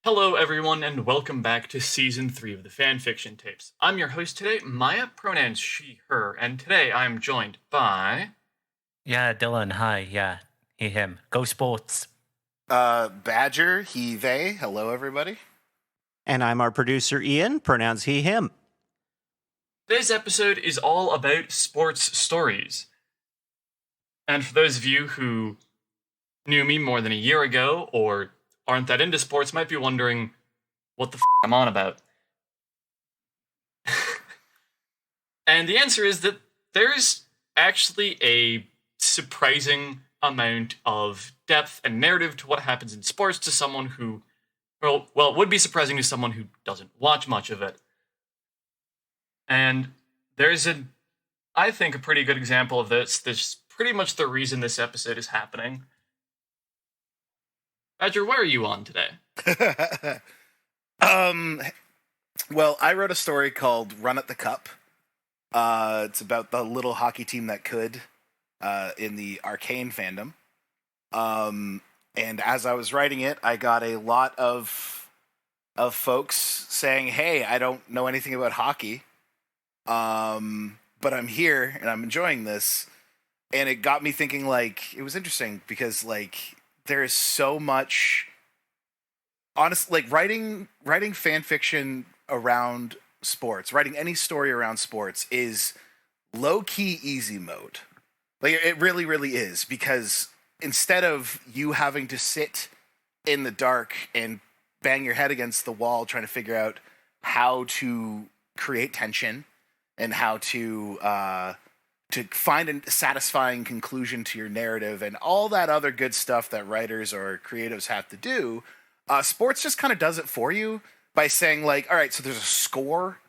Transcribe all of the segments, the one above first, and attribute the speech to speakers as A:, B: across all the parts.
A: Hello, everyone, and welcome back to Season 3 of the Fanfiction Tapes. I'm your host today, Maya, pronouns she, her, and today I'm joined by...
B: Yeah, Dylan, hi. Yeah, he, him. Go sports.
C: Badger, he, they. Hello, everybody.
D: And I'm our producer, Ian, pronouns he, him.
A: Today's episode is all about sports stories. And for those of you who knew me more than a year ago, or aren't that into sports, might be wondering what the I'm on about. And the answer is that there's actually a surprising amount of depth and narrative to what happens in sports to someone who, well, it would be surprising to someone who doesn't watch much of it. And there's I think, a pretty good example of this. This is pretty much the reason this episode is happening. Badger, where are you on today?
C: Well, I wrote a story called Run at the Cup. It's about the little hockey team that could in the Arcane fandom. And as I was writing it, I got a lot of folks saying, "Hey, I don't know anything about hockey, but I'm here and I'm enjoying this." And it got me thinking, like, it was interesting because, like, there is so much, honestly, like, writing fan fiction around sports, writing any story around sports is low-key easy mode. Like, it really, really is, because instead of you having to sit in the dark and bang your head against the wall trying to figure out how to create tension and how to find a satisfying conclusion to your narrative and all that other good stuff that writers or creatives have to do, sports just kind of does it for you by saying, like, all right, so there's a score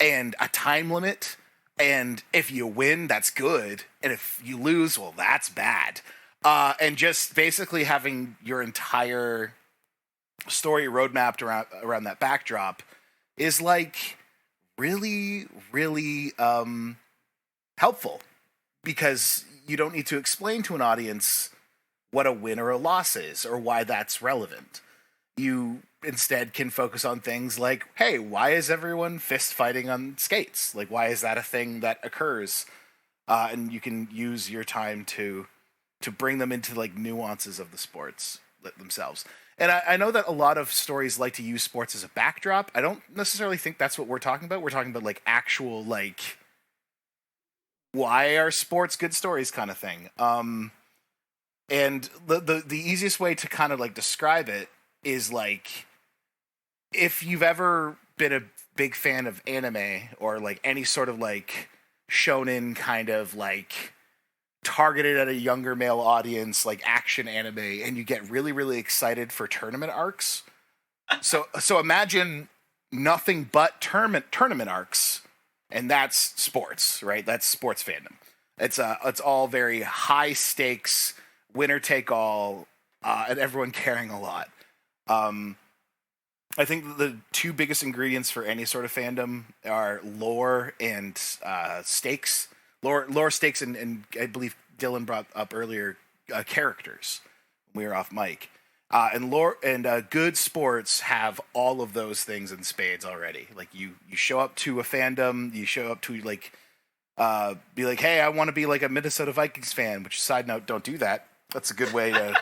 C: and a time limit, and if you win, that's good, and if you lose, well, that's bad. And just basically having your entire story roadmapped around that backdrop is, like, really, really helpful, because you don't need to explain to an audience what a win or a loss is or why that's relevant. You instead can focus on things like, hey, why is everyone fist fighting on skates? Like, why is that a thing that occurs? And you can use your time to bring them into, like, nuances of the sports themselves. And I know that a lot of stories like to use sports as a backdrop. I don't necessarily think that's what we're talking about. We're talking about, like, actual, like, why are sports good stories kind of thing. And the easiest way to kind of, like, describe it is, like, if you've ever been a big fan of anime or, like, any sort of, like, shonen kind of, like, targeted at a younger male audience, like, action anime, and you get really, really excited for tournament arcs. So imagine nothing but tournament arcs, and that's sports, right? That's sports fandom. It's all very high stakes, winner take all, and everyone caring a lot. I think the two biggest ingredients for any sort of fandom are lore and stakes. Lore, stakes, and I believe Dylan brought up earlier characters when we were off mic. And lore and good sports have all of those things in spades already. Like, you show up to a fandom, you show up to, like, be like, hey, I want to be like a Minnesota Vikings fan. Which, side note, don't do that. That's a good way to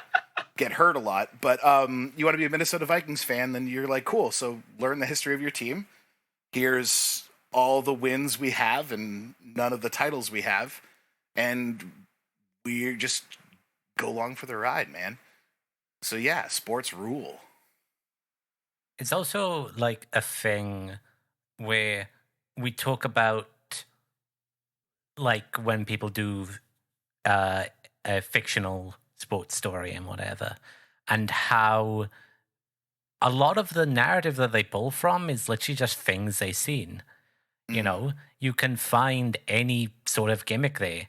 C: get hurt a lot. But you want to be a Minnesota Vikings fan, then you're like, cool. So learn the history of your team. Here's all the wins we have and none of the titles we have, and we just go along for the ride, man. So yeah, sports rule.
B: It's also like a thing where we talk about, like, when people do a fictional sports story and whatever, and how a lot of the narrative that they pull from is literally just things they've seen. You know, you can find any sort of gimmick there.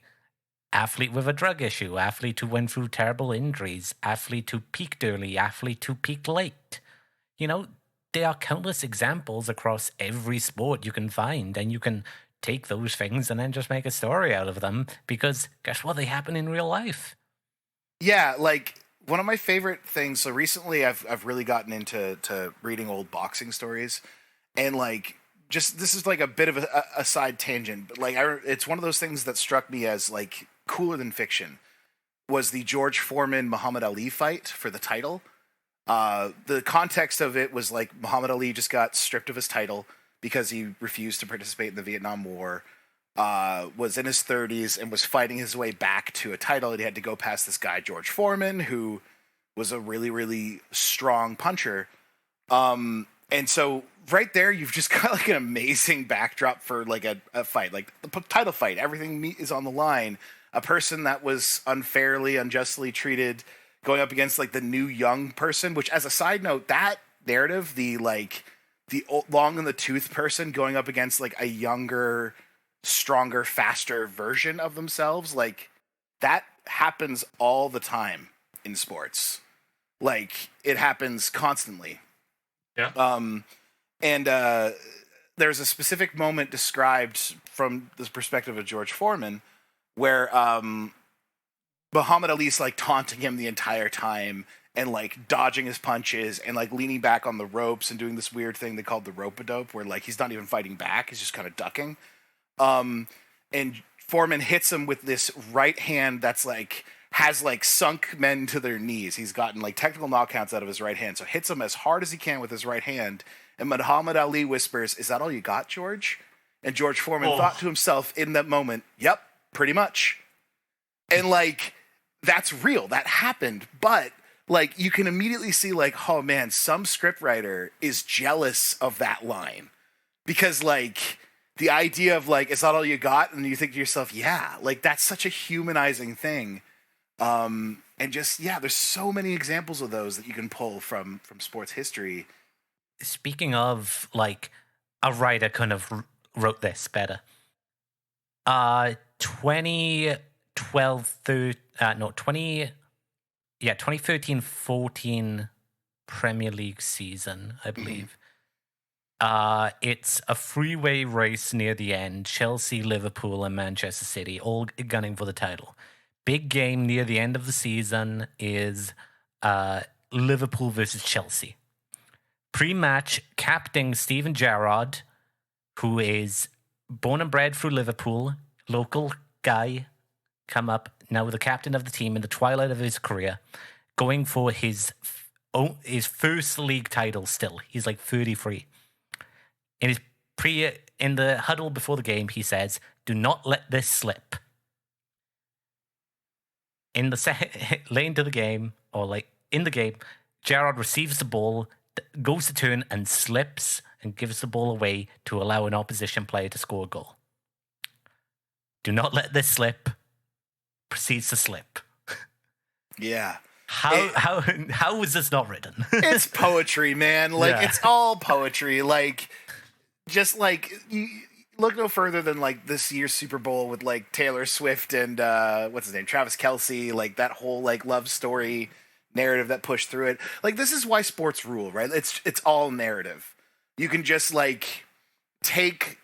B: Athlete with a drug issue, athlete who went through terrible injuries, athlete who peaked early, athlete who peaked late. You know, there are countless examples across every sport you can find, and you can take those things and then just make a story out of them, because guess what? They happen in real life.
C: Yeah, like, one of my favorite things. So recently, I've really gotten into reading old boxing stories, and like just this is like a bit of a side tangent, but like it's one of those things that struck me as like cooler than fiction. Was the George Foreman Muhammad Ali fight for the title? The context of it was like Muhammad Ali just got stripped of his title because he refused to participate in the Vietnam War. Was in his 30s and was fighting his way back to a title. And he had to go past this guy George Foreman, who was a really, really strong puncher. And so right there, you've just got like an amazing backdrop for like a fight, like the title fight. Everything is on the line. A person that was unfairly, unjustly treated, going up against like the new young person. Which, as a side note, that narrative, the long in the tooth person going up against like a younger, stronger, faster version of themselves, like that happens all the time in sports. Like it happens constantly.
A: Yeah.
C: And there's a specific moment described from the perspective of George Foreman where Muhammad Ali's like taunting him the entire time and like dodging his punches and like leaning back on the ropes and doing this weird thing they called the rope-a-dope, where like he's not even fighting back, he's just kind of ducking. And Foreman hits him with this right hand that's like has like sunk men to their knees. He's gotten like technical knockouts out of his right hand, so hits him as hard as he can with his right hand. And Muhammad Ali whispers, "Is that all you got, George?" And George Foreman thought to himself in that moment, "Yep, pretty much." And like that's real, that happened. But like you can immediately see like, oh man, some scriptwriter is jealous of that line, because like the idea of like, is that all you got? And you think to yourself, yeah, like that's such a humanizing thing. And just, yeah, there's so many examples of those that you can pull from sports history.
B: Speaking of, like, a writer kind of wrote this better. 2013-14 Premier League season, I believe. It's a freeway race near the end. Chelsea, Liverpool, and Manchester City all gunning for the title. Big game near the end of the season is Liverpool versus Chelsea. Pre-match, captain Steven Gerrard, who is born and bred through Liverpool, local guy, come up now the captain of the team in the twilight of his career, going for his first league title still. He's like 33. In the huddle before the game, he says, "Do not let this slip." In the lane to the game, or like in the game, Gerrard receives the ball, goes to turn and slips and gives the ball away to allow an opposition player to score a goal. Do not let this slip. Proceeds to slip.
C: Yeah.
B: How was this not written?
C: It's poetry, man. Like It's all poetry. Like just like you look no further than like this year's Super Bowl with like Taylor Swift and what's his name, Travis Kelce, like that whole like love story narrative that pushed through it. Like this is why sports rule, right? It's all narrative. You can just like take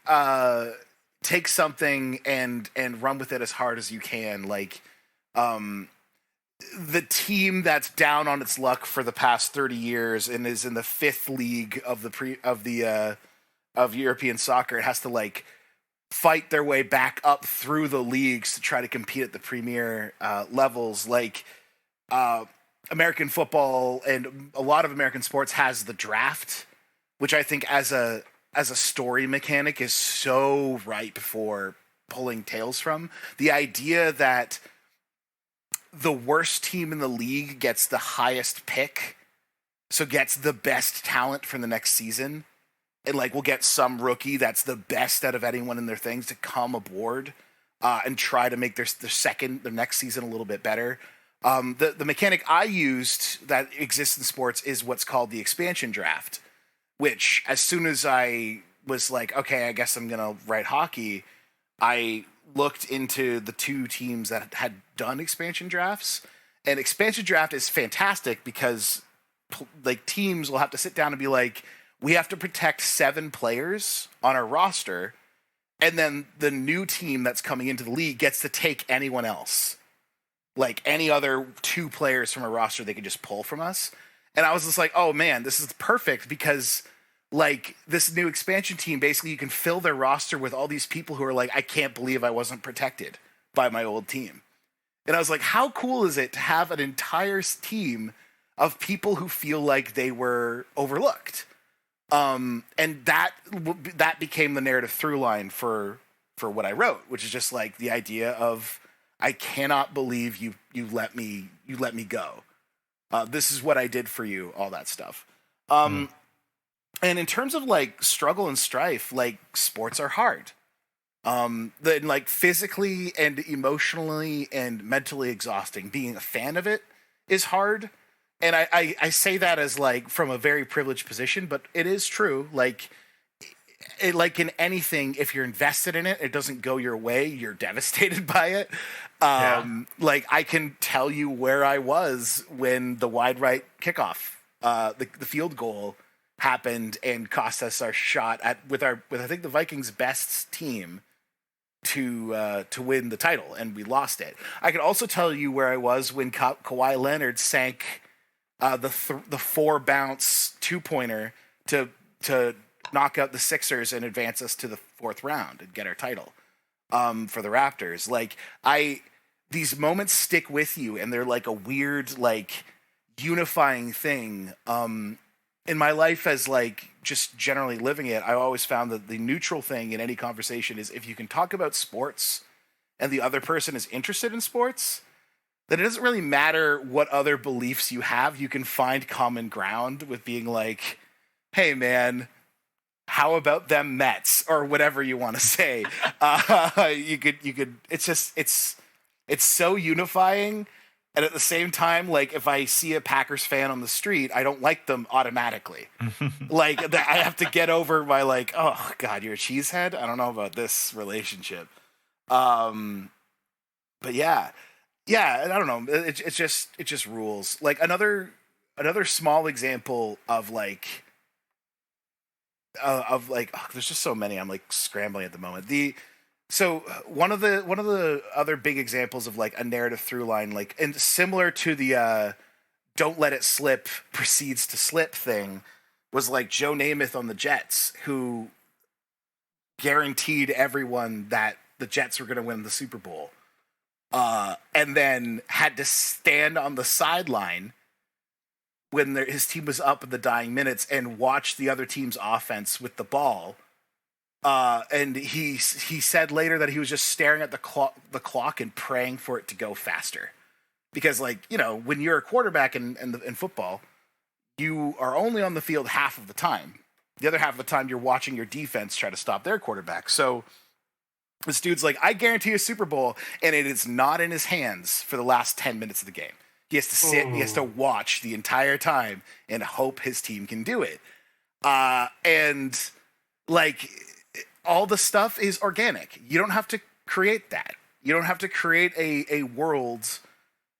C: something and run with it as hard as you can. Like the team that's down on its luck for the past 30 years and is in the fifth league of of European soccer, it has to like fight their way back up through the leagues to try to compete at the premier levels. Like American football and a lot of American sports has the draft, which I think as a story mechanic is so ripe for pulling tails from. The idea that the worst team in the league gets the highest pick, so gets the best talent for the next season, and like we'll get some rookie that's the best out of anyone in their things to come aboard and try to make their next season a little bit better. The mechanic I used that exists in sports is what's called the expansion draft, which as soon as I was like, okay, I guess I'm going to write hockey, I looked into the two teams that had done expansion drafts. And expansion draft is fantastic because like teams will have to sit down and be like, we have to protect 7 players on our roster, and then the new team that's coming into the league gets to take anyone else. like any other 2 players from a roster they could just pull from us. And I was just like, oh man, this is perfect because like this new expansion team, basically you can fill their roster with all these people who are like, I can't believe I wasn't protected by my old team. And I was like, how cool is it to have an entire team of people who feel like they were overlooked? And that became the narrative through line for what I wrote, which is just like the idea of, I cannot believe you let me go. This is what I did for you, all that stuff. And in terms of like struggle and strife, like sports are hard. Then like physically and emotionally and mentally exhausting. Being a fan of it is hard. And I say that as like from a very privileged position, but it is true. Like like in anything, if you're invested in it, it doesn't go your way, you're devastated by it. Like I can tell you where I was when the wide right kickoff, the field goal happened and cost us our shot with I think the Vikings' best team to win the title, and we lost it. I could also tell you where I was when Kawhi Leonard sank the 4 bounce 2-pointer to knock out the Sixers and advance us to the 4th round and get our title for the Raptors. Like these moments stick with you, and they're like a weird like unifying thing. In my life as like just generally living it, I always found that the neutral thing in any conversation is if you can talk about sports and the other person is interested in sports, then it doesn't really matter what other beliefs you have. You can find common ground with being like, hey man, how about them Mets, or whatever you want to say. You could, it's so unifying. And at the same time, like if I see a Packers fan on the street, I don't like them automatically. Like I have to get over my like, oh God, you're a cheesehead. I don't know about this relationship. But yeah. I don't know. It just rules. Like another small example of like, there's just so many. I'm like scrambling at the moment. So one of the other big examples of like a narrative through line, like, and similar to the don't let it slip proceeds to slip thing, was like Joe Namath on the Jets, who guaranteed everyone that the Jets were going to win the Super Bowl, and then had to stand on the sideline when his team was up in the dying minutes and watch the other team's offense with the ball. And he said later that he was just staring at the clock and praying for it to go faster, because like, you know, when you're a quarterback in football, you are only on the field half of the time. The other half of the time, you're watching your defense try to stop their quarterback. So this dude's like, I guarantee a Super Bowl, and it is not in his hands for the last 10 minutes of the game. He has to sit, he has to watch the entire time and hope his team can do it. And like, all the stuff is organic. You don't have to create that. You don't have to create a world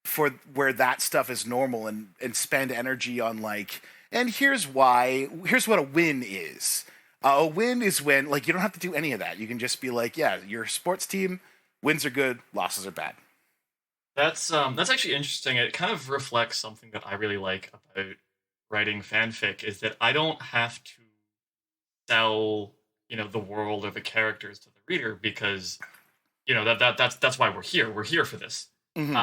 C: for where that stuff is normal and spend energy on like, and here's what a win is. A win is when, like, you don't have to do any of that. You can just be like, yeah, your sports team, wins are good, losses are bad.
A: That's actually interesting. It kind of reflects something that I really like about writing fanfic, is that I don't have to sell, you know, the world or the characters to the reader, because, you know, that's why we're here. We're here for this.
C: Mm-hmm.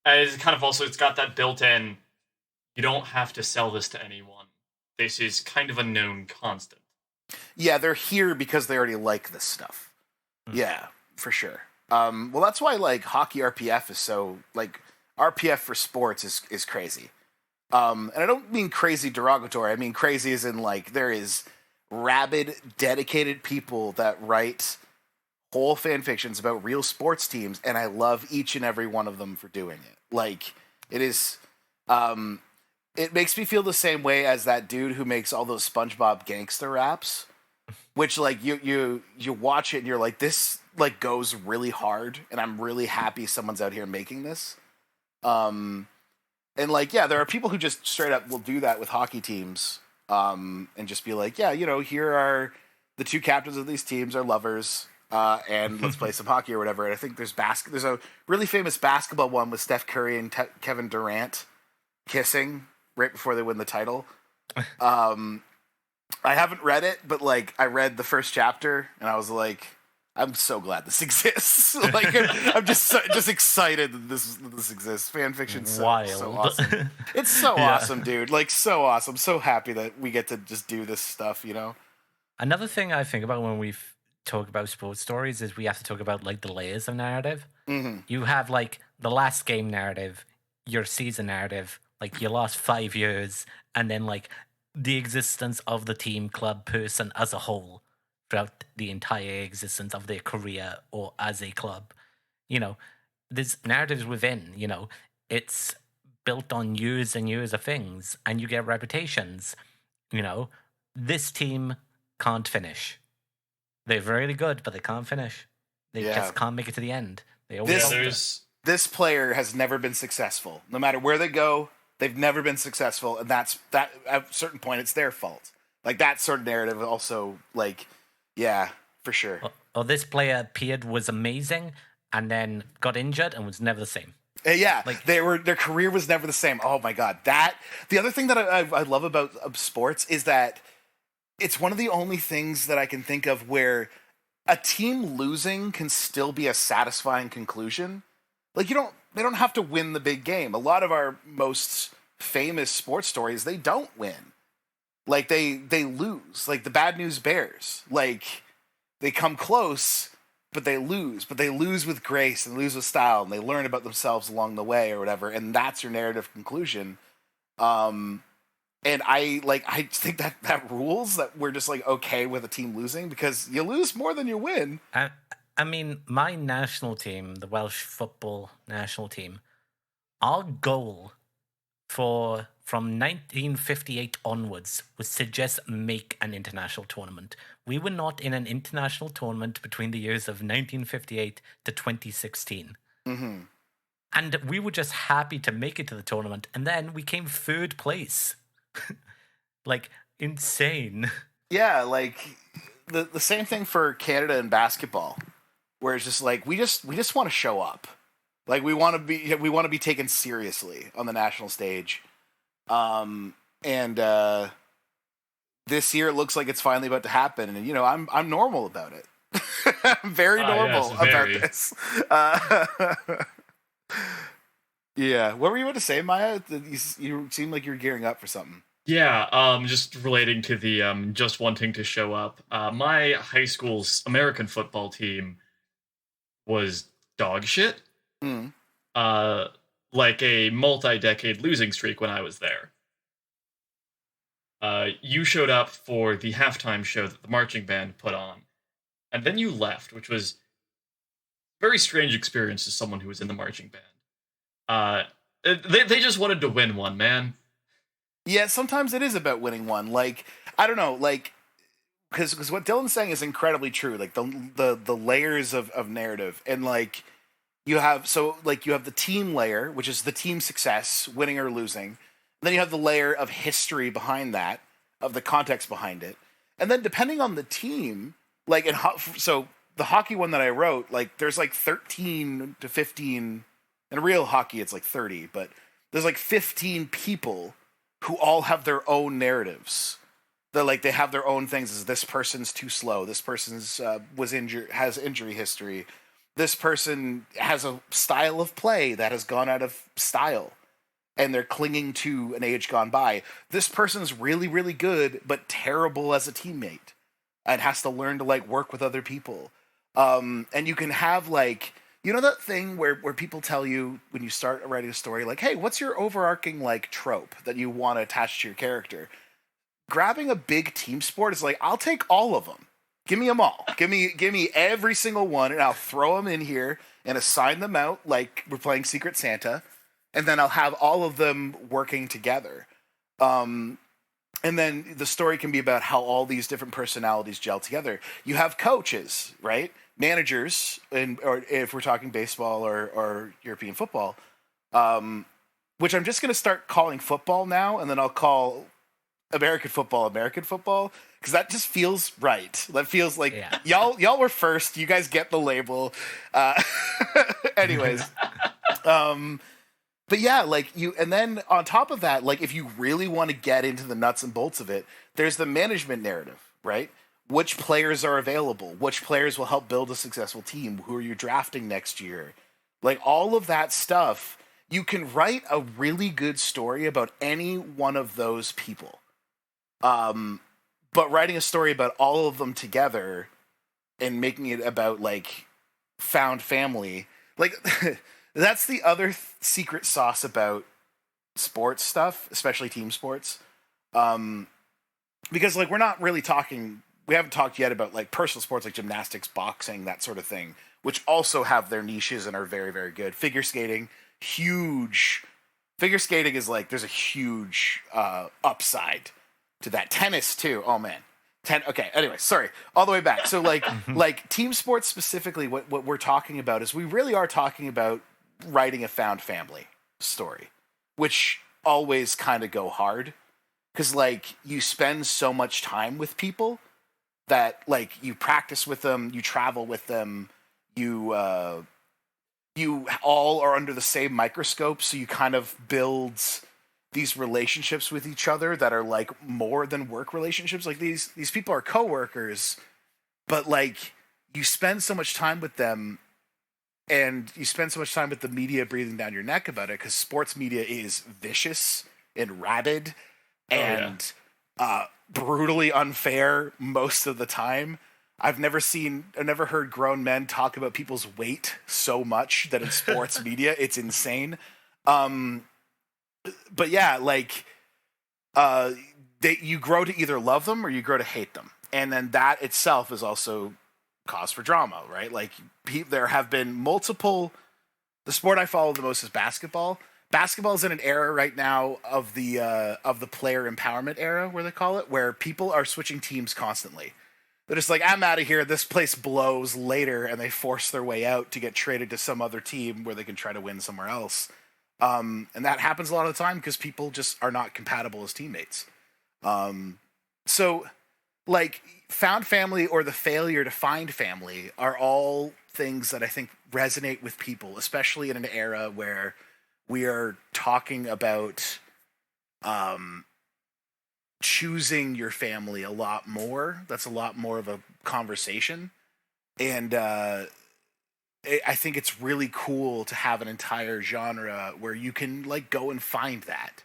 A: And it's kind of also, it's got that built-in, you don't have to sell this to anyone. This is kind of a known constant.
C: Yeah, they're here because they already like this stuff. Mm-hmm. Yeah, for sure. Well, that's why like hockey RPF is so like, RPF for sports is crazy. And I don't mean crazy derogatory. I mean crazy as in like there is rabid, dedicated people that write whole fan fictions about real sports teams, and I love each and every one of them for doing it. Like it is, it makes me feel the same way as that dude who makes all those SpongeBob gangster raps, which like you watch it and you're like, this like goes really hard, and I'm really happy someone's out here making this. And like, yeah, there are people who just straight up will do that with hockey teams, and just be like, yeah, you know, here are the 2 captains of these teams are lovers. and let's play some hockey or whatever. And I think there's a really famous basketball one with Steph Curry and Kevin Durant kissing right before they win the title. I haven't read it, but like I read the first chapter and I was like, I'm so glad this exists. Like I'm just excited that this exists. Fan fiction's so awesome. It's so awesome, dude. Like so awesome. So happy that we get to just do this stuff, you know?
B: Another thing I think about when we talk about sports stories is we have to talk about like the layers of narrative.
C: Mm-hmm.
B: You have like the last game narrative, your season narrative, like your last 5 years, and then like the existence of the team, club, person as a whole throughout the entire existence of their career or as a club. You know, there's narratives within, you know, it's built on years and years of things, and you get reputations. You know, this team can't finish. They're really good, but they can't finish. They just can't make it to the end. They always
C: this player has never been successful. No matter where they go, they've never been successful, and that at a certain point it's their fault. Like that sort of narrative also, like, yeah, for sure.
B: Or this player appeared, was amazing, and then got injured and was never the same.
C: Yeah, like their career was never the same. Oh my god, the other thing that I love about sports is that it's one of the only things that I can think of where a team losing can still be a satisfying conclusion. Like they don't have to win the big game. A lot of our most famous sports stories, they don't win. Like they lose. Like the Bad News Bears. Like they come close, but they lose. But they lose with grace and lose with style, and they learn about themselves along the way or whatever. And that's your narrative conclusion. And I think that rules, that we're just like okay with a team losing because you lose more than you win.
B: I mean, my national team, the Welsh football national team, our goal from 1958 onwards was to just make an international tournament. We were not in an international tournament between the years of 1958 to 2016.
C: Mm-hmm.
B: And we were just happy to make it to the tournament. And then we came third place. Like, insane.
C: Yeah, like the same thing for Canada and basketball, where it's just like we just want to show up, like we want to be taken seriously on the national stage, and this year it looks like it's finally about to happen, and you know I'm normal about it. I'm very normal about this. Yeah, what were you about to say, Maya? You seem like you're gearing up for something.
A: Yeah, just relating to the just wanting to show up. My high school's American football team was dog shit.
C: Mm.
A: Like a multi-decade losing streak when I was there. You showed up for the halftime show that the marching band put on, and then you left, which was a very strange experience as someone who was in the marching band. They just wanted to win one, man.
C: Yeah, sometimes it is about winning one. Like, I don't know, like, because what Dylan's saying is incredibly true. Like the layers of narrative, and like you have the team layer, which is the team success, winning or losing. And then you have the layer of history behind that, of the context behind it, and then depending on the team, like so the hockey one that I wrote, like there's like 13 to 15. In real hockey, it's like 30, but there's like 15 people who all have their own narratives. They have their own things. As this person's too slow. This person's was injured, has injury history. This person has a style of play that has gone out of style, and they're clinging to an age gone by. This person's really, really good, but terrible as a teammate, and has to learn to like work with other people. And you can have like, you know, that thing where people tell you when you start writing a story, like, hey, what's your overarching like trope that you want to attach to your character? Grabbing a big team sport is like, I'll take all of them. Give me them all. Give me every single one, and I'll throw them in here and assign them out like we're playing Secret Santa, and then I'll have all of them working together. And then the story can be about how all these different personalities gel together. You have coaches, right? Managers, or if we're talking baseball or European football, which I'm just going to start calling football now, and then I'll call American football, because that just feels right. That feels like
B: Yeah.
C: y'all were first. You guys get the label. Anyways, but yeah, like and then on top of that, like if you really want to get into the nuts and bolts of it, there's the management narrative, right? Which players are available? Which players will help build a successful team? Who are you drafting next year? Like all of that stuff, you can write a really good story about any one of those people. But writing a story about all of them together and making it about like found family, like that's the other secret sauce about sports stuff, especially team sports. Because like we haven't talked yet about like personal sports like gymnastics, boxing, that sort of thing, which also have their niches and are very, very good. Figure skating, huge. Figure skating is like there's a huge upside to that. Tennis too. Oh man. Okay. Anyway, sorry. All the way back. So like team sports specifically, what we're talking about is we really are talking about writing a found family story, which always kind of go hard because like you spend so much time with people that like you practice with them, you travel with them, you all are under the same microscope, so you kind of build these relationships with each other that are like more than work relationships. Like these people are coworkers, but like you spend so much time with them and you spend so much time with the media breathing down your neck about it because sports media is vicious and rabid and brutally unfair most of the time. I've never heard grown men talk about people's weight so much that in sports media, it's insane. But yeah, like, you grow to either love them or you grow to hate them. And then that itself is also cause for drama, right? Like there have been multiple, the sport I follow the most is basketball. Basketball is in an era right now of the player empowerment era, where they call it, where people are switching teams constantly. They're just like, I'm out of here. This place blows later, and they force their way out to get traded to some other team where they can try to win somewhere else. And that happens a lot of the time because people just are not compatible as teammates. So, like, found family or the failure to find family are all things that I think resonate with people, especially in an era where we are talking about choosing your family a lot more. That's a lot more of a conversation. And I think it's really cool to have an entire genre where you can like go and find that.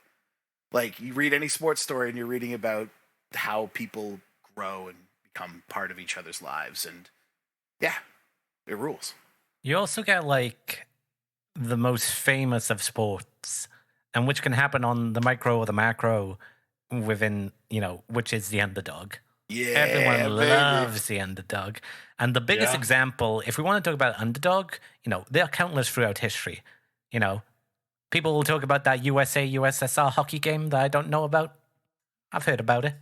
C: Like you read any sports story and you're reading about how people grow and become part of each other's lives. And yeah, it rules.
B: You also get like the most famous of sports, and which can happen on the micro or the macro within, which is the underdog.
C: Yeah,
B: everyone
C: baby.
B: loves the underdog. And the biggest example, if we want to talk about underdog, there are countless throughout history. People will talk about that USA-USSR hockey game that I don't know about. I've heard about it.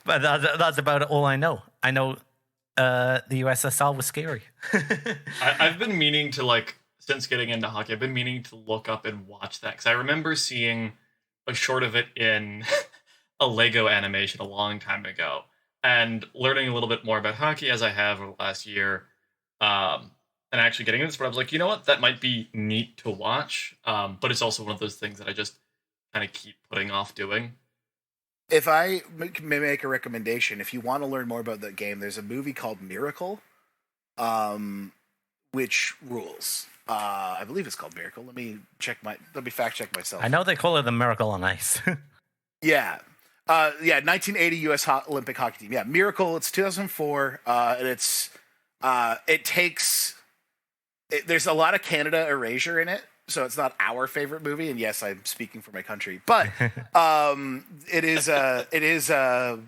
B: But that's about all I know. I know the USSR was scary.
A: I've been meaning to, since getting into hockey, I've been meaning to look up and watch that. Because I remember seeing a short of it in a Lego animation a long time ago. And learning a little bit more about hockey as I have over the last year. And actually getting into this, but I was like, you know what? That might be neat to watch. But it's also one of those things that I just kind of keep putting off doing.
C: If I may make a recommendation, if you want to learn more about that game, there's a movie called Miracle, which rules. I believe it's called Miracle. Let me fact check myself.
B: I know they call it the Miracle on Ice.
C: Yeah. 1980 U.S. Olympic hockey team. Yeah, Miracle. It's 2004, and there's a lot of Canada erasure in it, so it's not our favorite movie. And yes, I'm speaking for my country, but it is a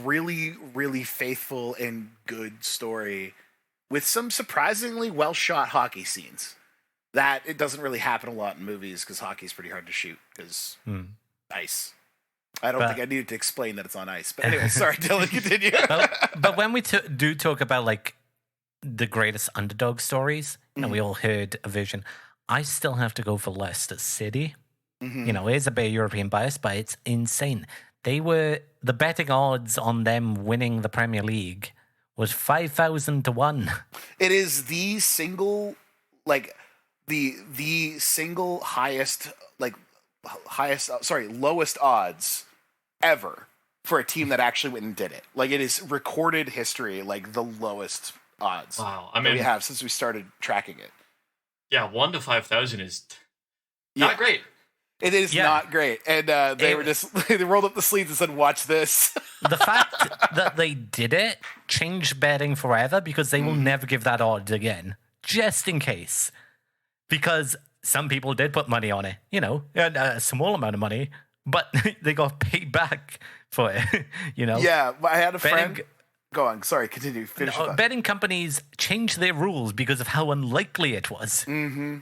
C: really, really faithful and good story with some surprisingly well shot hockey scenes. That it doesn't really happen a lot in movies because hockey is pretty hard to shoot because ice. I don't think I needed to explain that it's on ice. But anyway, sorry, Dylan, continue.
B: but when we do talk about the greatest underdog stories, and we all heard a version, I still have to go for Leicester City.
C: Mhm.
B: You know, it is a bit of European bias, but it's insane. The betting odds on them winning the Premier League was 5,000 to 1.
C: It is the single, like, the single highest, lowest odds ever for a team that actually went and did it. Like, it is recorded history, like the lowest odds
A: Wow. I
C: that we
A: mean,
C: have since we started tracking it.
A: yeah, 1 to 5,000 is not great.
C: It is
B: Yeah.
C: not great. And they were just, they rolled up the sleeves and said, watch this.
B: The fact that they did it changed betting forever because they will never give that odds again, just in case. Because some people did put money on it, you know, a small amount of money, but they got paid back for it, you know?
C: Yeah, I had a friend.
B: Betting-
C: Go on. Sorry, continue. Finish your thought.
B: Betting companies changed their rules because of how unlikely it was.
C: Mm-hmm.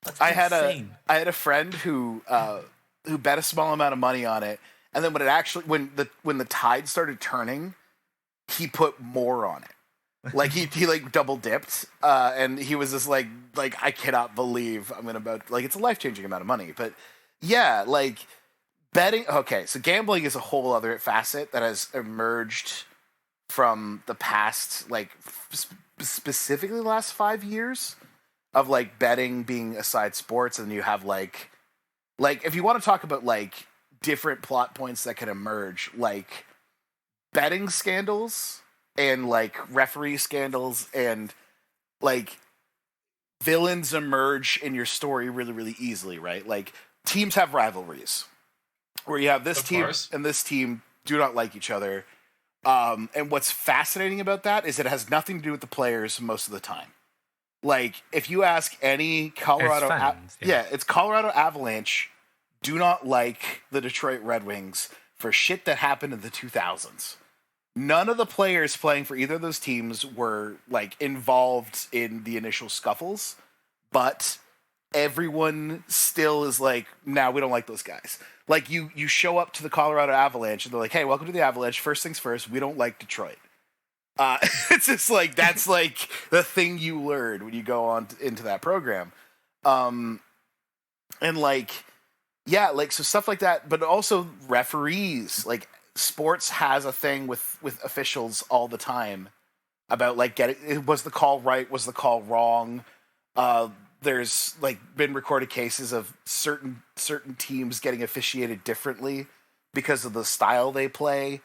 B: That's
C: I had
B: insane.
C: a friend who bet a small amount of money on it, and then when the tide started turning, he put more on it. Like he like double dipped, and he was just like I cannot believe I'm gonna bet, like, it's a life-changing amount of money. But yeah, like, betting. Okay, so gambling is a whole other facet that has emerged from the past, like, specifically the last 5 years, of like betting being aside sports, and you have like if you want to talk about like different plot points that can emerge, like betting scandals and like referee scandals, and like villains emerge in your story really, really easily, right? Like, teams have rivalries where you have this
A: Of
C: team
A: course.
C: and this team do not like each other. And what's fascinating about that is it has nothing to do with the players most of the time. Like, if you ask any Colorado,
B: fans,
C: it's Colorado Avalanche do not like the Detroit Red Wings for shit that happened in the 2000s. None of the players playing for either of those teams were like involved in the initial scuffles, but everyone still is like, nah, we don't like those guys. Like, you show up to the Colorado Avalanche and they're like, hey, welcome to the Avalanche. First things first, we don't like Detroit. It's just like, that's like the thing you learn when you go on into that program. And like, yeah, like, so stuff like that, but also referees. Like, sports has a thing with officials all the time about like was the call right, was the call wrong. There's like been recorded cases of certain teams getting officiated differently because of the style they play,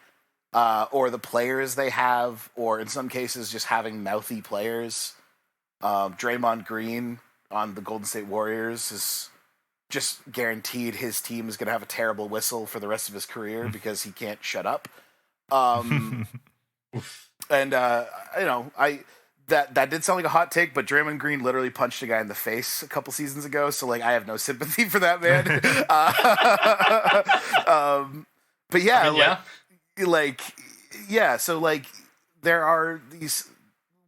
C: or the players they have, or in some cases just having mouthy players. Draymond Green on the Golden State Warriors is just guaranteed his team is going to have a terrible whistle for the rest of his career because he can't shut up. And you know, that did sound like a hot take, but Draymond Green literally punched a guy in the face a couple seasons ago, so like I have no sympathy for that man. But yeah,
A: I mean,
C: so like there are these,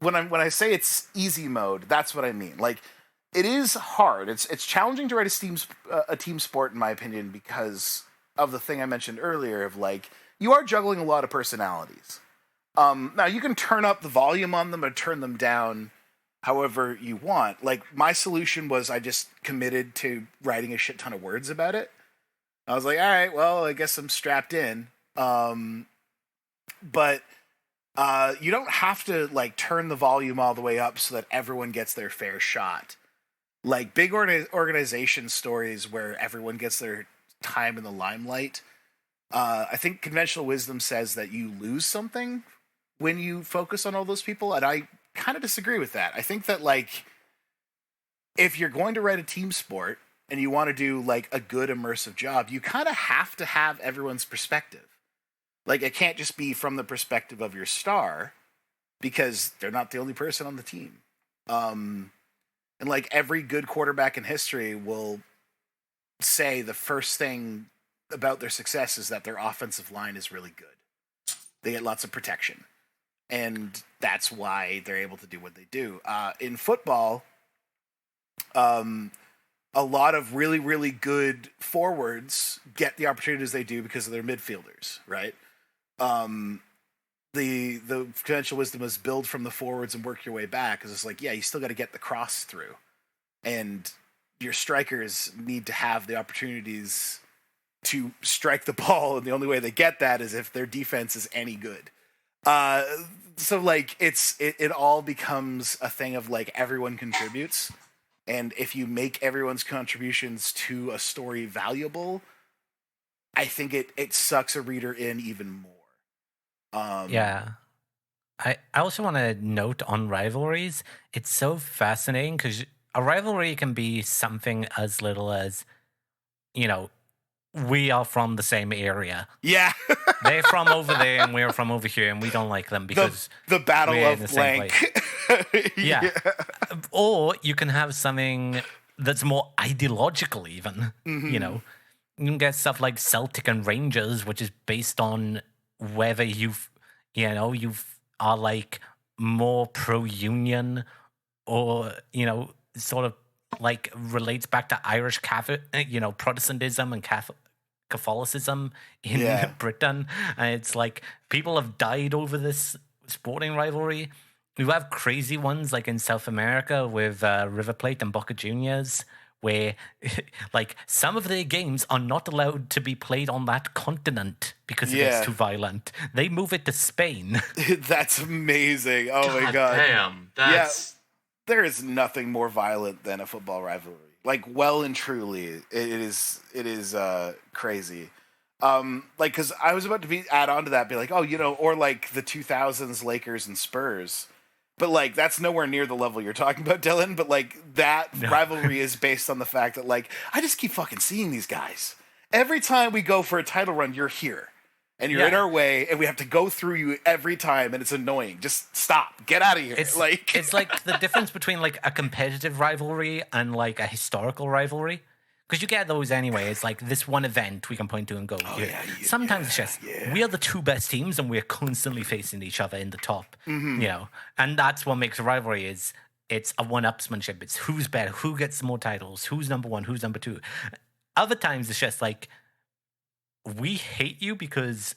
C: when I say it's easy mode, that's what I mean. Like, it is hard. It's challenging to write a team sport, in my opinion, because of the thing I mentioned earlier of like, you are juggling a lot of personalities. Now you can turn up the volume on them or turn them down however you want. Like, my solution was I just committed to writing a shit ton of words about it. I was like, all right, well, I guess I'm strapped in. But you don't have to like turn the volume all the way up so that everyone gets their fair shot. Like, big organization stories where everyone gets their time in the limelight. I think conventional wisdom says that you lose something when you focus on all those people, and I kind of disagree with that. I think that, like, if you're going to write a team sport and you want to do like a good immersive job, you kind of have to have everyone's perspective. Like, it can't just be from the perspective of your star, because they're not the only person on the team. And like, every good quarterback in history will say the first thing about their success is that their offensive line is really good. They get lots of protection. And that's why they're able to do what they do. In football, a lot of really, really good forwards get the opportunities they do because of their midfielders, right? The conventional wisdom is build from the forwards and work your way back, because it's like, yeah, you still got to get the cross through. And your strikers need to have the opportunities to strike the ball, and the only way they get that is if their defense is any good. So like it all becomes a thing of like everyone contributes, and if you make everyone's contributions to a story valuable, I think it sucks a reader in even more.
B: Yeah. I also want to note on rivalries, it's so fascinating because a rivalry can be something as little as, we are from the same area.
C: Yeah.
B: They're from over there and we're from over here and we don't like them because
C: the battle
B: we're in
C: of
B: the same
C: blank.
B: Yeah. Or you can have something that's more ideological even, You can get stuff like Celtic and Rangers, which is based on whether you are like more pro-union or, sort of like relates back to Irish Catholic, Protestantism and Catholicism in Britain. And it's like people have died over this sporting rivalry. You have crazy ones like in South America with River Plate and Boca Juniors, where like some of their games are not allowed to be played on that continent because it gets too violent. They move it to Spain.
C: That's amazing. Oh my god.
A: Damn. That's
C: there is nothing more violent than a football rivalry. Like well and truly, it is crazy. Like cuz I was about to add on to that, be like, "Oh, or like the 2000s Lakers and Spurs." But, like, that's nowhere near the level you're talking about, Dylan. But, like, that rivalry is based on the fact that, like, I just keep fucking seeing these guys. Every time we go for a title run, you're here. And you're in our way, and we have to go through you every time, and it's annoying. Just stop. Get out of here.
B: It's like the difference between, like, a competitive rivalry and, like, a historical rivalry. Because you get those anyway. It's like this one event we can point to and go, sometimes it's just, we are the two best teams and we're constantly facing each other in the top, And that's what makes a rivalry is it's a one-upsmanship. It's who's better, who gets more titles, who's number one, who's number two. Other times it's just like, we hate you because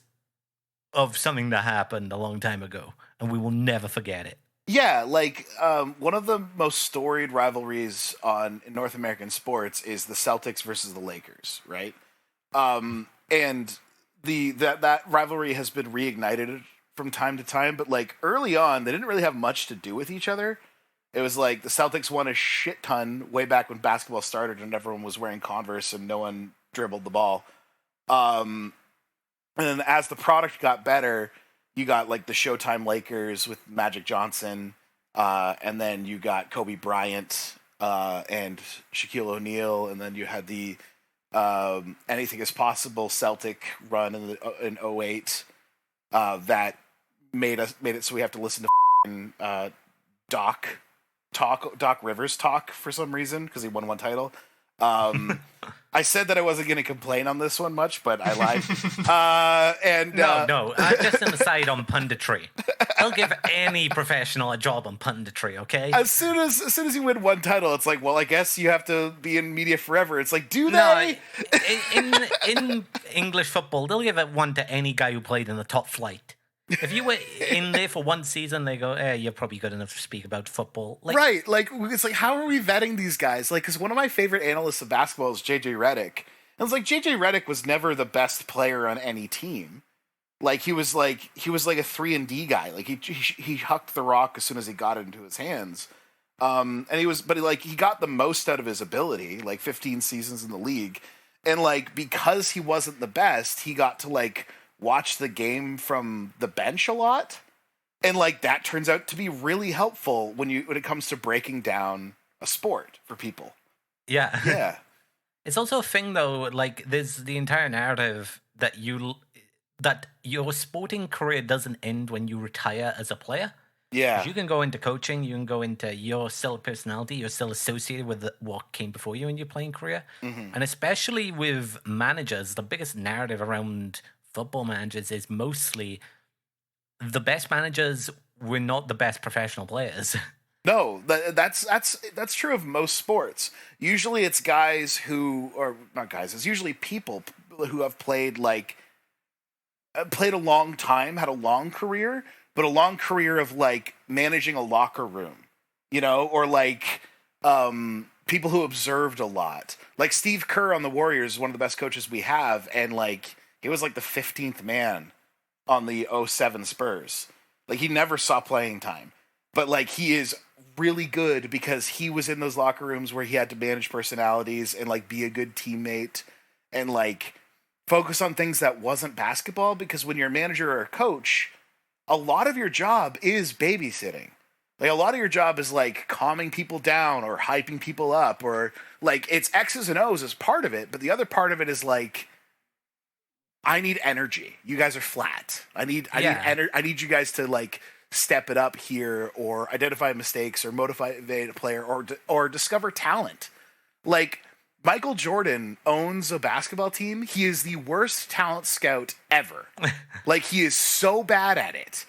B: of something that happened a long time ago and we will never forget it.
C: Yeah, like one of the most storied rivalries in North American sports is the Celtics versus the Lakers, right? And that rivalry has been reignited from time to time, but like early on, they didn't really have much to do with each other. It was like the Celtics won a shit ton way back when basketball started, and everyone was wearing Converse and no one dribbled the ball. And then as the product got better, you got like the Showtime Lakers with Magic Johnson, and then you got Kobe Bryant and Shaquille O'Neal, and then you had the Anything Is Possible Celtic run in 08 that made it so we have to listen to Doc Rivers talk for some reason because he won one title. I said that I wasn't going to complain on this one much, but I lied.
B: No, just an aside on punditry. They'll give any professional a job on punditry, okay?
C: As soon as you win one title, it's like, well, I guess you have to be in media forever. It's like, do they?
B: No, in English football, they'll give it one to any guy who played in the top flight. If you were in there for one season, they go, you're probably good enough to speak about football. Like,
C: right. Like, it's like, how are we vetting these guys? Like, because one of my favorite analysts of basketball is JJ Redick. And it's like, JJ Redick was never the best player on any team. Like, he was like a 3-and-D guy. Like, he hucked the rock as soon as he got it into his hands. And he got the most out of his ability, like 15 seasons in the league. And, like, because he wasn't the best, he got to, like, watch the game from the bench a lot, and like that turns out to be really helpful when it comes to breaking down a sport for people.
B: Yeah. It's also a thing though, like there's the entire narrative that your sporting career doesn't end when you retire as a player.
C: Yeah,
B: you can go into coaching, you can go into, you're still a personality, you're still associated with what came before you in your playing career. And especially with managers, the biggest narrative around football managers is mostly the best managers were not the best professional players.
C: No, that's true of most sports. Usually it's guys it's usually people who have played a long time, had a long career, but a long career of like managing a locker room, or like people who observed a lot. Like Steve Kerr on the Warriors is one of the best coaches we have, and like he was like the 15th man on the '07 Spurs. Like he never saw playing time. But like he is really good because he was in those locker rooms where he had to manage personalities and like be a good teammate and like focus on things that wasn't basketball, because when you're a manager or a coach, a lot of your job is babysitting. Like a lot of your job is like calming people down or hyping people up, or like it's X's and O's as part of it, but the other part of it is like, I need energy. You guys are flat. I need you guys to like step it up here, or identify mistakes, or motivate a player, or discover talent. Like Michael Jordan owns a basketball team. He is the worst talent scout ever. Like he is so bad at it.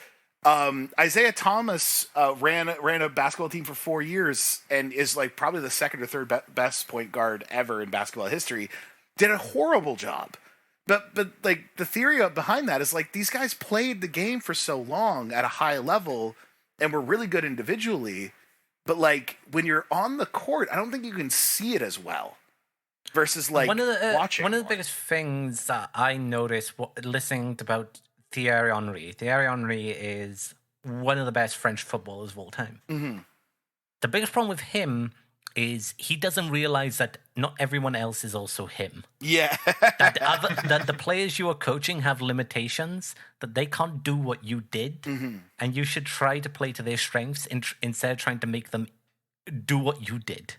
C: Isaiah Thomas ran a basketball team for 4 years and is like probably the second or third best point guard ever in basketball history. Did a horrible job. But like the theory behind that is like these guys played the game for so long at a high level and were really good individually, but like when you're on the court, I don't think you can see it as well versus like watching.
B: One of the biggest things that I noticed listening about Thierry Henry. Thierry Henry is one of the best French footballers of all time.
C: Mm-hmm.
B: The biggest problem with him is he doesn't realize that not everyone else is also him.
C: Yeah.
B: that the players you are coaching have limitations, that they can't do what you did, and you should try to play to their strengths instead of trying to make them do what you did.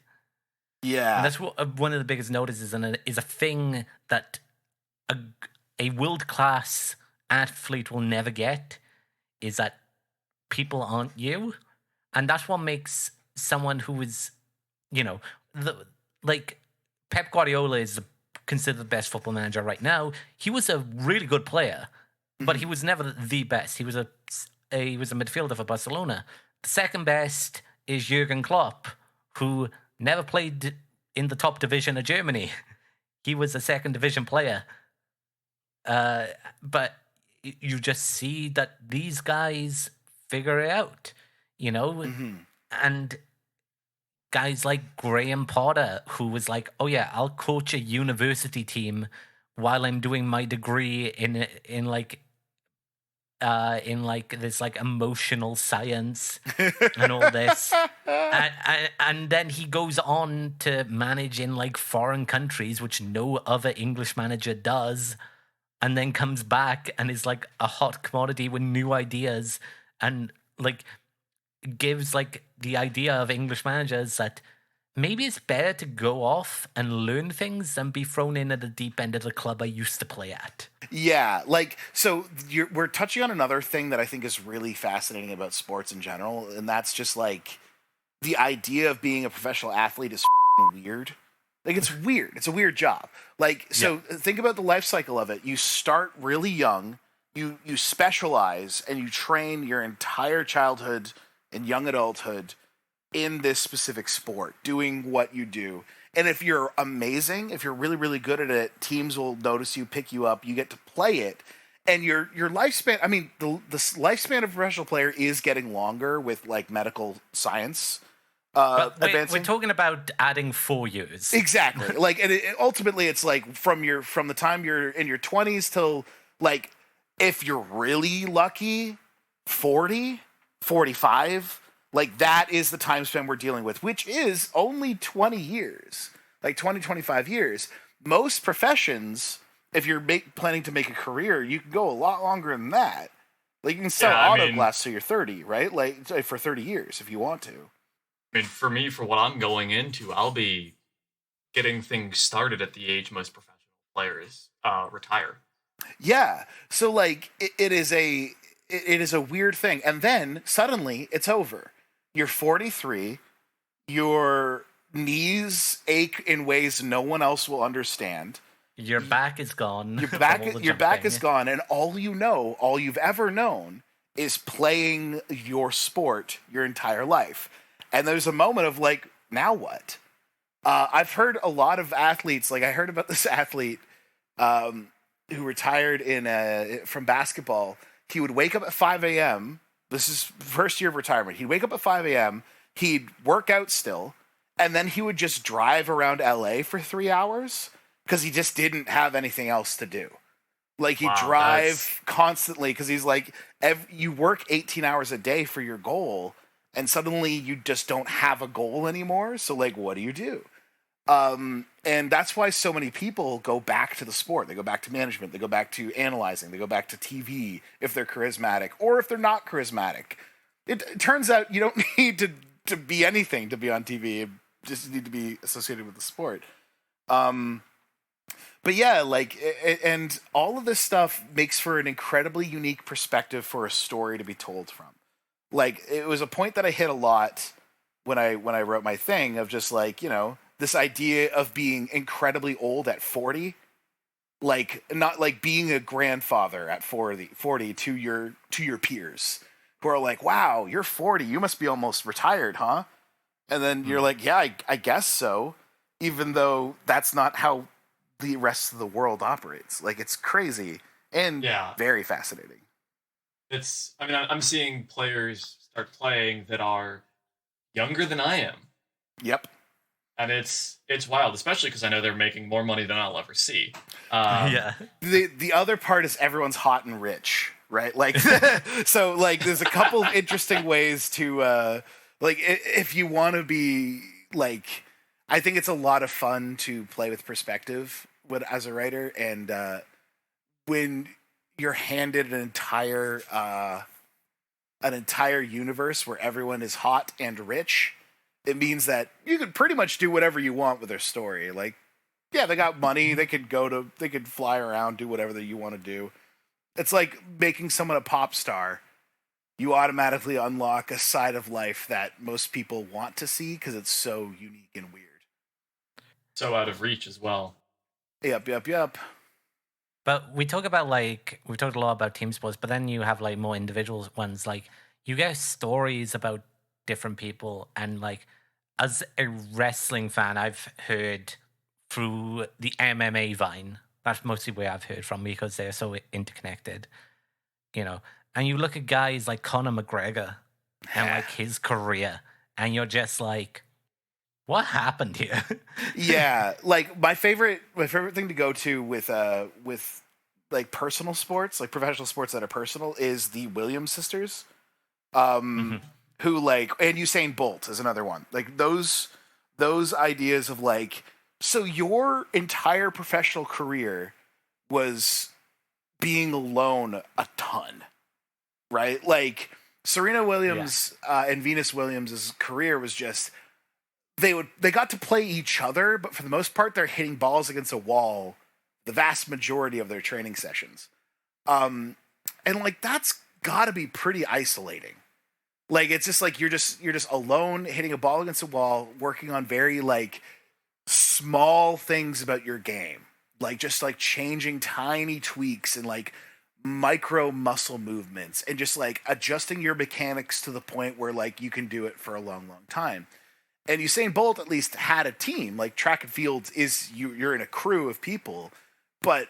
C: Yeah.
B: And that's what one of the biggest notices, and it is a thing that a world-class athlete will never get, is that people aren't you. And that's what makes someone who is, you know, like Pep Guardiola is considered the best football manager right now. He was a really good player, but he was never the best. He was a midfielder for Barcelona. The second best is Jurgen Klopp, who never played in the top division of Germany. He was a second division player. But you just see that these guys figure it out, you know? And guys like Graham Potter, who was like, oh yeah, I'll coach a university team while I'm doing my degree in this like emotional science and all this. And then he goes on to manage in like foreign countries, which no other English manager does, and then comes back and is like a hot commodity with new ideas, and like gives like the idea of English managers that maybe it's better to go off and learn things than be thrown in at the deep end of the club I used to play at.
C: Yeah, like, so we're touching on another thing that I think is really fascinating about sports in general, and that's just like the idea of being a professional athlete is weird. Like, it's weird. It's a weird job. Like, so think about the life cycle of it. You start really young, you specialize, and you train your entire childhood and young adulthood in this specific sport, doing what you do. And if you're amazing, if you're really, really good at it, teams will notice you, pick you up, you get to play it. And your lifespan, I mean, the lifespan of a professional player is getting longer with, like, medical science advancing.
B: We're talking about adding 4 years.
C: Exactly. Like, and ultimately, it's like from the time you're in your 20s till, like, if you're really lucky, 40, 45, like, that is the time span we're dealing with, which is only 20 years, like 20, 25 years. Most professions, if you're planning to make a career, you can go a lot longer than that. Like, you can sell auto glass till you're 30, right? Like, for 30 years if you want to.
A: I mean, for me, for what I'm going into, I'll be getting things started at the age most professional players retire.
C: Yeah. So, like, it is a weird thing. And then, suddenly, it's over. You're 43, your knees ache in ways no one else will understand.
B: Your back is gone.
C: Your back is gone, and all you've ever known is playing your sport your entire life. And there's a moment of like, now what? I've heard a lot of athletes, like I heard about this athlete who retired from basketball. He would wake up at 5 a.m., this is first year of retirement. He'd wake up at 5 a.m., he'd work out still, and then he would just drive around LA for 3 hours because he just didn't have anything else to do. Like, he'd drive constantly because he's like, you work 18 hours a day for your goal, and suddenly you just don't have a goal anymore. So, like, what do you do? And that's why so many people go back to the sport. They go back to management. They go back to analyzing. They go back to TV if they're charismatic or if they're not charismatic. It turns out you don't need to be anything to be on TV. You just need to be associated with the sport. But yeah, like, and all of this stuff makes for an incredibly unique perspective for a story to be told from. Like, it was a point that I hit a lot when I wrote my thing of just like, you know, this idea of being incredibly old at 40, like, not like being a grandfather at 40 to your peers who are like, wow, you're 40, you must be almost retired, huh? And then you're like, yeah, I guess so, even though that's not how the rest of the world operates. Like, it's crazy and very fascinating.
A: I'm seeing players start playing that are younger than I am.
C: Yep.
A: And it's wild, especially because I know they're making more money than I'll ever see.
B: Yeah.
C: The other part is everyone's hot and rich, right? Like, so like, there's a couple of interesting ways to like, if you want to be like, I think it's a lot of fun to play with perspective as a writer, and when you're handed an entire universe where everyone is hot and rich, it means that you could pretty much do whatever you want with their story. Like, yeah, they got money, they could fly around, do whatever that you want to do. It's like making someone a pop star. You automatically unlock a side of life that most people want to see because it's so unique and weird.
A: So out of reach as well.
C: Yep.
B: But we've talked a lot about team sports, but then you have like more individual ones. Like, you get stories about different people, and like, as a wrestling fan, I've heard through the MMA Vine. That's mostly where I've heard from because they're so interconnected, you know. And you look at guys like Conor McGregor and like his career, and you're just like, what happened here?
C: Yeah, like my favorite thing to go to with like personal sports, like professional sports that are personal, is the Williams sisters. Who, like, and Usain Bolt is another one. Like, those ideas of like, so your entire professional career was being alone a ton, right? Like, Serena Williams and Venus Williams' career was just, they got to play each other, but for the most part, they're hitting balls against a wall the vast majority of their training sessions. And like, that's got to be pretty isolating. Like, it's just like you're just alone hitting a ball against a wall, working on very like small things about your game, like just like changing tiny tweaks and like micro muscle movements and just like adjusting your mechanics to the point where like you can do it for a long time. And Usain Bolt at least had a team. Like, track and field is you're in a crew of people, but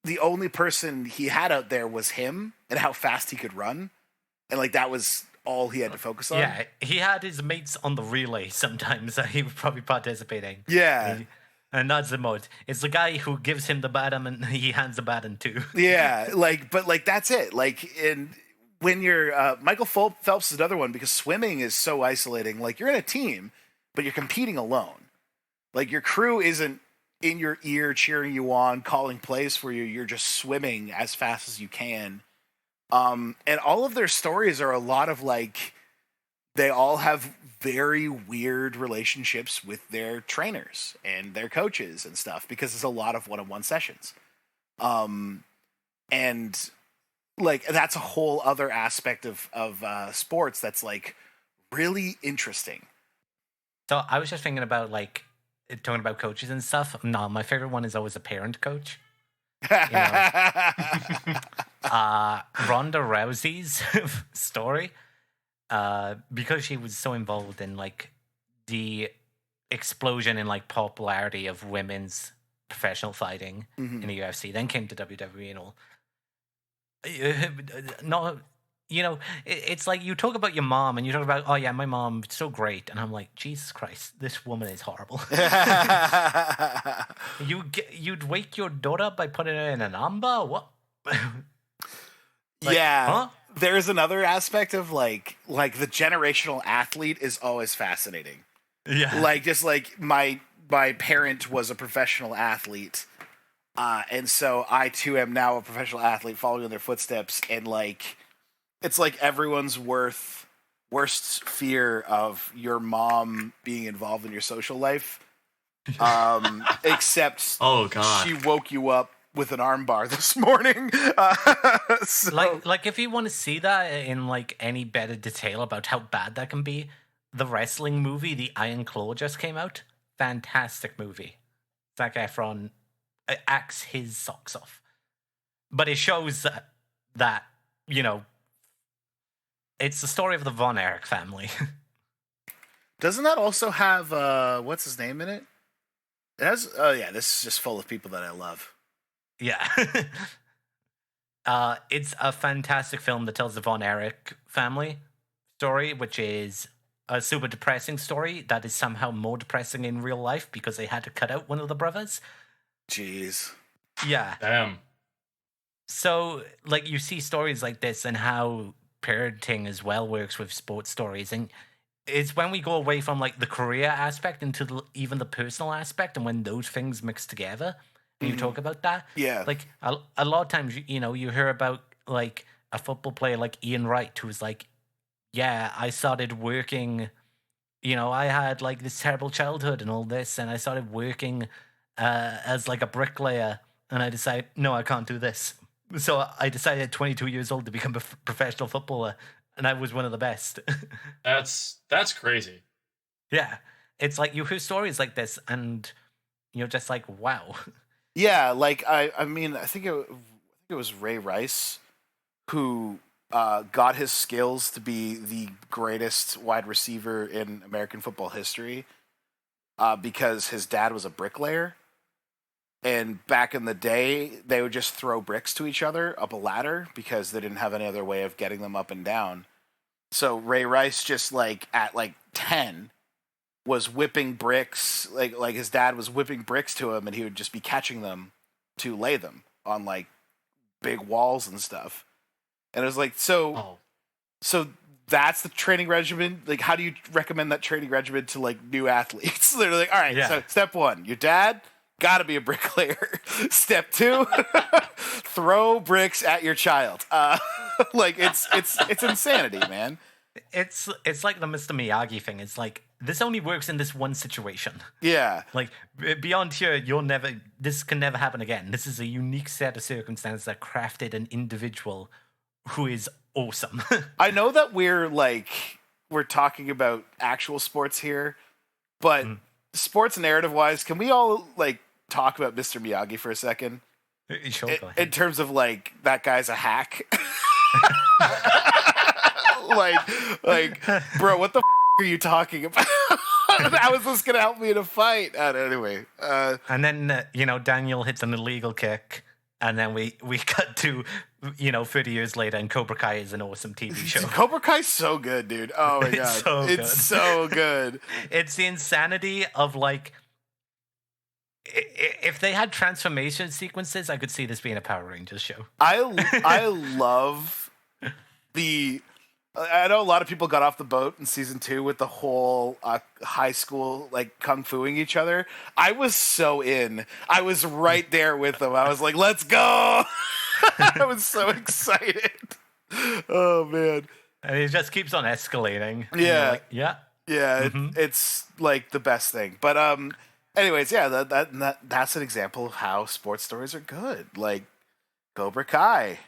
C: the only person he had out there was him and how fast he could run, and like that was all he had to focus on.
B: Yeah, he had his mates on the relay sometimes that he was probably participating.
C: Yeah.
B: And that's the mode. It's the guy who gives him the baton and he hands the baton to.
C: Yeah, like, but like that's it. Like, and when you're Michael Phelps is another one because swimming is so isolating. Like, you're in a team, but you're competing alone. Like, your crew isn't in your ear cheering you on, calling plays for you. You're just swimming as fast as you can. And all of their stories are a lot of like, they all have very weird relationships with their trainers and their coaches and stuff because there's a lot of one-on-one sessions. And like, that's a whole other aspect of sports that's like really interesting.
B: So I was just thinking about like talking about coaches and stuff. No, my favorite one is always a parent coach. You know? Ronda Rousey's story, because she was so involved in like the explosion in like popularity of women's professional fighting in the UFC, then came to WWE and all. it's like you talk about your mom and you talk about, oh yeah, my mom, so great. And I'm like, Jesus Christ, this woman is horrible. You'd wake your daughter up by putting her in an armbar? What?
C: Yeah.
B: Huh?
C: There's another aspect of like the generational athlete is always fascinating.
B: Yeah.
C: Like just like my parent was a professional athlete. And so I too am now a professional athlete following in their footsteps, and like it's like everyone's worst fear of your mom being involved in your social life. Except
A: Oh God.
C: she woke you up with an armbar this morning. So,
B: Like if you want to see that in like any better detail about how bad that can be, the wrestling movie, The Iron Claw, just came out. Fantastic movie. Zac Efron acts his socks off, but it shows that it's the story of the Von Erich family.
C: doesn't that also have what's his name in it? It has. Oh yeah, this is just full of people that I love.
B: Yeah. It's a fantastic film that tells the Von Erich family story, which is a super depressing story that is somehow more depressing in real life because they had to cut out one of the brothers.
C: Jeez.
B: Yeah.
A: Damn.
B: So, like, you see stories like this and how parenting as well works with sports stories. And it's when we go away from, like, the career aspect into even the personal aspect and when those things mix together and you talk about that.
C: Yeah.
B: Like, a lot of times, you hear about, like, a football player like Ian Wright who's like, yeah, I started working, I had, like, this terrible childhood and all this, and I started working as, like, a bricklayer, and I decided, no, I can't do this. So I decided at 22 years old to become a professional footballer, and I was one of the best.
A: That's crazy.
B: Yeah. It's like you hear stories like this, and you're just like, wow.
C: Yeah, like I mean, I think it was Ray Rice who got his skills to be the greatest wide receiver in American football history because his dad was a bricklayer. And back in the day, they would just throw bricks to each other up a ladder because they didn't have any other way of getting them up and down. So Ray Rice just like at like 10 was whipping bricks, like his dad was whipping bricks to him, and he would just be catching them to lay them on like big walls and stuff. And it was like, so that's the training regimen. Like, how do you recommend that training regimen to like new athletes? They're like, all right, so step 1, your dad gotta be a bricklayer. Step 2, throw bricks at your child. Like it's insanity, man.
B: It's like the Mr. Miyagi thing. It's like, this only works in this one situation.
C: Yeah.
B: Like, beyond here, this can never happen again. This is a unique set of circumstances that crafted an individual who is awesome.
C: I know that we're talking about actual sports here, but sports narrative wise, can we all like talk about Mr. Miyagi for a second?
B: Sure, go ahead.
C: In terms of like, that guy's a hack. like, bro, what the are you talking about? How is this gonna help me in a fight? Anyway,
B: and then Daniel hits an illegal kick, and then we cut to 30 years later, and Cobra Kai is an awesome TV show.
C: Cobra Kai's so good, dude. Oh my god, it's so good.
B: It's the insanity of like, if they had transformation sequences, I could see this being a Power Rangers show.
C: I love the. I know a lot of people got off the boat in season 2 with the whole high school like kung fuing each other. I was so in. I was right there with them. I was like, "Let's go!" I was so excited. Oh man!
B: And it just keeps on escalating.
C: Yeah,
B: like, yeah.
C: It's like the best thing. But anyways, yeah, that's an example of how sports stories are good. Like Cobra Kai,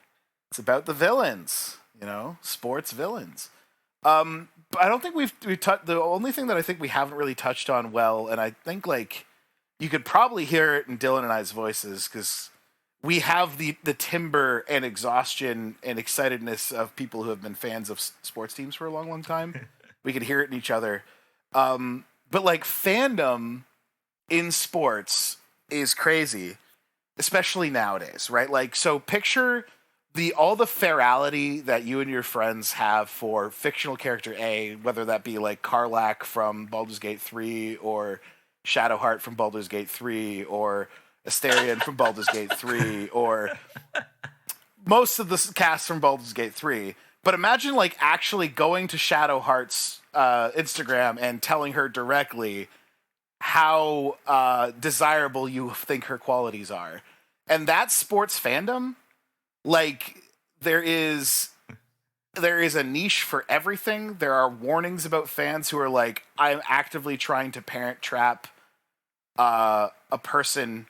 C: it's about the villains. Sports villains. But I don't think we've touched. The only thing that I think we haven't really touched on well, and I think like you could probably hear it in Dylan and I's voices because we have the timber and exhaustion and excitedness of people who have been fans of sports teams for a long, long time. We could hear it in each other. But like fandom in sports is crazy, especially nowadays, right? Like, so picture all the ferality that you and your friends have for fictional character A, whether that be like Karlach from Baldur's Gate 3 or Shadowheart from Baldur's Gate 3 or Astarion from Baldur's Gate 3 or most of the cast from Baldur's Gate 3. But imagine like actually going to Shadowheart's Instagram and telling her directly how desirable you think her qualities are. And that's sports fandom. Like, there is a niche for everything. There are warnings about fans who are like, I'm actively trying to parent trap a person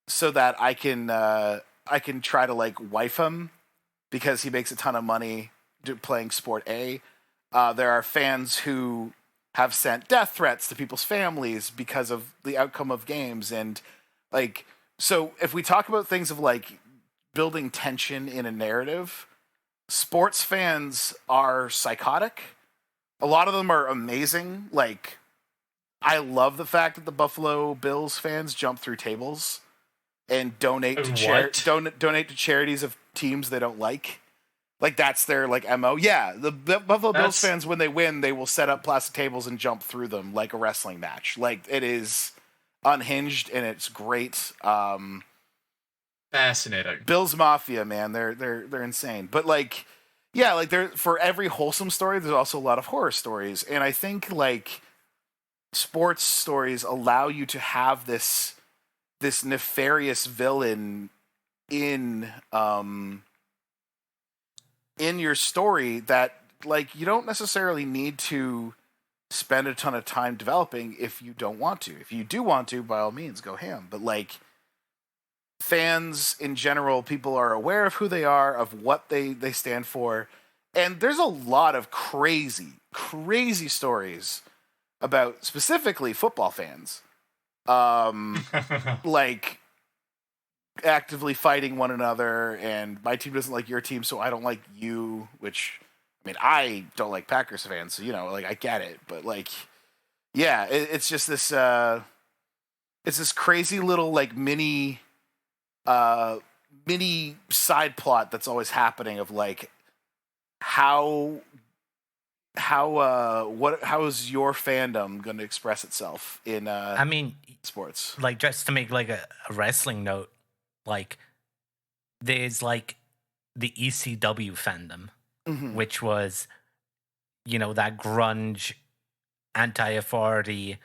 C: so that I can try to like wife him because he makes a ton of money playing sport A. There are fans who have sent death threats to people's families because of the outcome of games. And like, so if we talk about things of like building tension in a narrative, sports fans are psychotic. A lot of them are amazing. Like, I love the fact that the Buffalo Bills fans jump through tables and donate to donate to charities of teams they don't like. Like, that's their like MO. Yeah, the Buffalo Bills fans, when they win, they will set up plastic tables and jump through them like a wrestling match. Like, it is unhinged and it's great.
A: Fascinating.
C: Bills Mafia, man, they're insane. But like, yeah, like there for every wholesome story, there's also a lot of horror stories, and I think like sports stories allow you to have this nefarious villain in your story that like you don't necessarily need to spend a ton of time developing if you don't want to. If you do want to, by all means, go ham. But like, fans in general, people are aware of who they are, of what they stand for. And there's a lot of crazy stories about specifically football fans. Like actively fighting one another, and my team doesn't like your team, so I don't like you, which, I mean, I don't like Packers fans, so, you know, like, I get it. But like, yeah, it's just this, it's this crazy little like mini side plot that's always happening of like how is your fandom going to express itself in
B: I mean,
C: sports?
B: Like, just to make like a wrestling note, like there's like the ECW fandom, which was, you know, that grunge, anti-authority,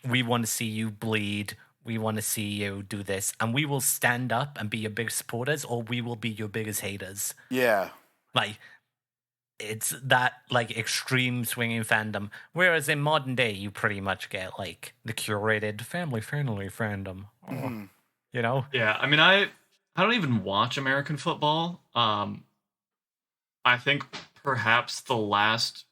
B: we want to see you bleed, we want to see you do this, and we will stand up and be your biggest supporters, or we will be your biggest haters.
C: Yeah.
B: Like, it's that, like, extreme swinging fandom. Whereas in modern day, you pretty much get, like, the curated family-friendly fandom. You know?
A: Yeah, I mean, I don't even watch American football. I think perhaps the last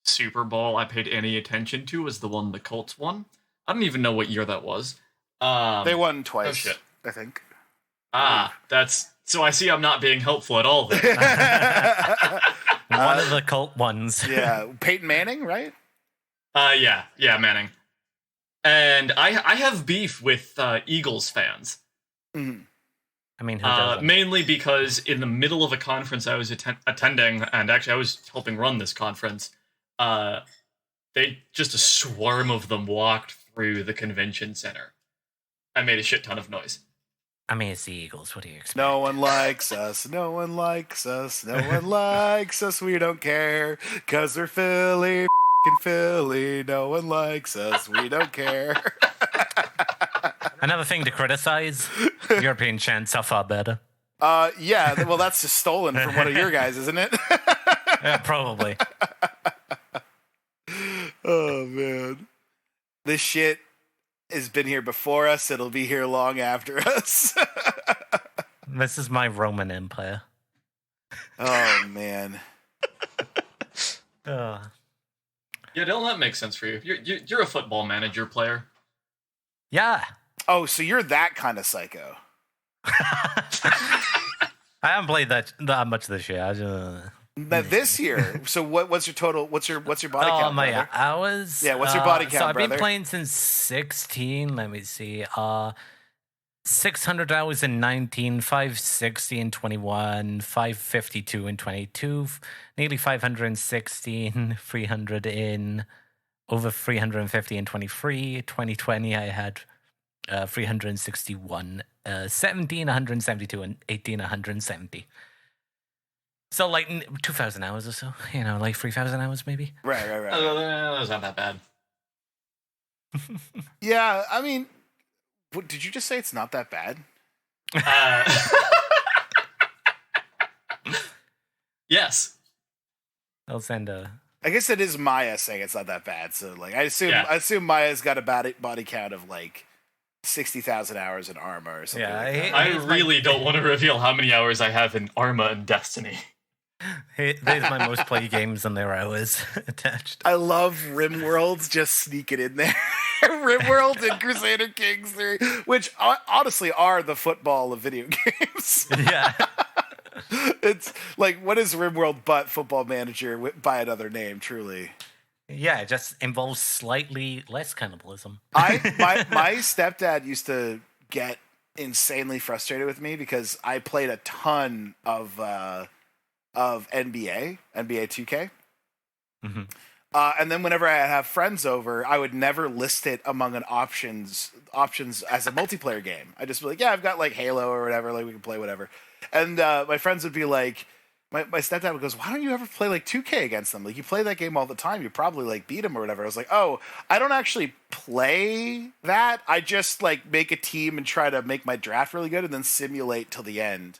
A: Super Bowl I paid any attention to was the one the Colts won. I don't even know what year that was.
C: They won twice,
A: oh shit.
C: I think.
A: That's... So I see I'm not being helpful at all then.
B: One of the cult ones.
C: Yeah, Peyton Manning, right?
A: Yeah, Manning. And I have beef with Eagles fans.
C: Mm-hmm.
B: I mean, who doesn't?
A: Mainly because in the middle of a conference I was attending, and actually I was helping run this conference, they just a swarm of them walked through the convention center. I made a shit ton of noise.
B: I mean, it's the Eagles. What do you expect?
C: No one likes us. No one likes us. No one likes us. We don't care. 'Cause we're Philly. Philly. No one likes us. We don't care.
B: Another thing to criticize, European chants are far better.
C: Yeah, well, that's just stolen from one of your guys, isn't it?
B: Yeah, probably.
C: Oh, man. This shit has been here before us. It'll be here long after us.
B: This is my Roman Empire.
C: Oh, man.
B: Oh.
A: Yeah, Dylan, that makes sense for you. You're a football manager player.
B: Yeah.
C: Oh, so you're that kind of psycho.
B: I haven't played that much this year.
C: This year. So what's your total? What's your body count?
B: Oh my
C: brother?
B: hours.
C: Yeah, what's your body count,
B: So I've
C: brother?
B: been playing since 16. Let me see. 600 hours in 19, 560 in 21, 552 in 22, nearly 516, 300 in, over 350 in 23. 2020, I had 361, 17, 172, and 18, 170. So, like, 2,000 hours or so, like 3,000 hours maybe.
C: Right.
A: That's not that bad.
C: Yeah, I mean, what, did you just say it's not that bad?
A: Yes.
B: I'll send a...
C: I guess it is Maya saying it's not that bad. So, like, I assume Maya's got a body count of like 60,000 hours in Arma or something.
B: Yeah,
C: like that.
A: I really don't want to reveal how many hours I have in Arma and Destiny.
B: There's my most played games and their hours attached.
C: I love RimWorlds just sneaking in there. RimWorld and Crusader Kings 3, which honestly are the football of video games.
B: Yeah.
C: It's like, what is RimWorld but Football Manager by another name, truly?
B: Yeah, it just involves slightly less cannibalism.
C: My stepdad used to get insanely frustrated with me because I played a ton of NBA 2K.
B: Mm-hmm.
C: And then whenever I have friends over, I would never list it among an options as a multiplayer game. I just be like, yeah, I've got like Halo or whatever, like we can play whatever. And my friends would be like, my stepdad goes, why don't you ever play like 2K against them? Like you play that game all the time, you probably like beat them or whatever. I was like, oh, I don't actually play that. I just like make a team and try to make my draft really good and then simulate till the end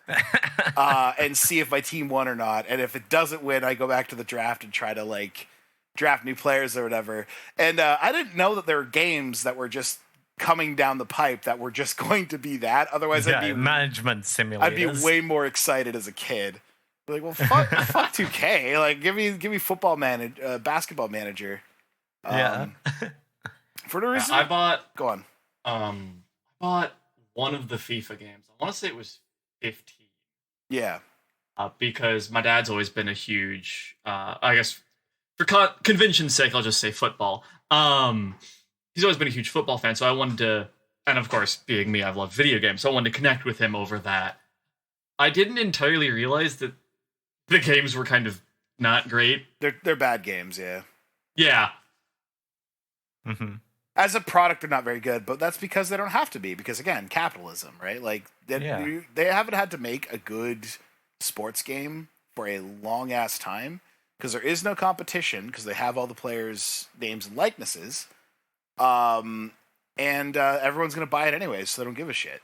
C: and see if my team won or not. And if it doesn't win, I go back to the draft and try to like draft new players or whatever. And I didn't know that there were games that were just coming down the pipe that were just going to be that. Otherwise, I'd be
B: management simulators.
C: I'd be way more excited as a kid. Like, well, fuck 2K. Like, give me basketball manager.
B: Yeah.
C: For the reason
A: I bought.
C: Go on.
A: I bought one of the FIFA games. I want to say it was 15.
C: Yeah.
A: Because my dad's always been a huge. I guess for convention's sake, I'll just say football. He's always been a huge football fan, so I wanted to, and of course, being me, I've loved video games, so I wanted to connect with him over that. I didn't entirely realize that the games were kind of not great.
C: They're bad games, yeah.
A: Yeah.
B: Mm-hmm.
C: As a product, they're not very good, but that's because they don't have to be, because again, capitalism, right? Like, they haven't had to make a good sports game for a long-ass time, because there is no competition, because they have all the players' names and likenesses. And everyone's gonna buy it anyway, so they don't give a shit.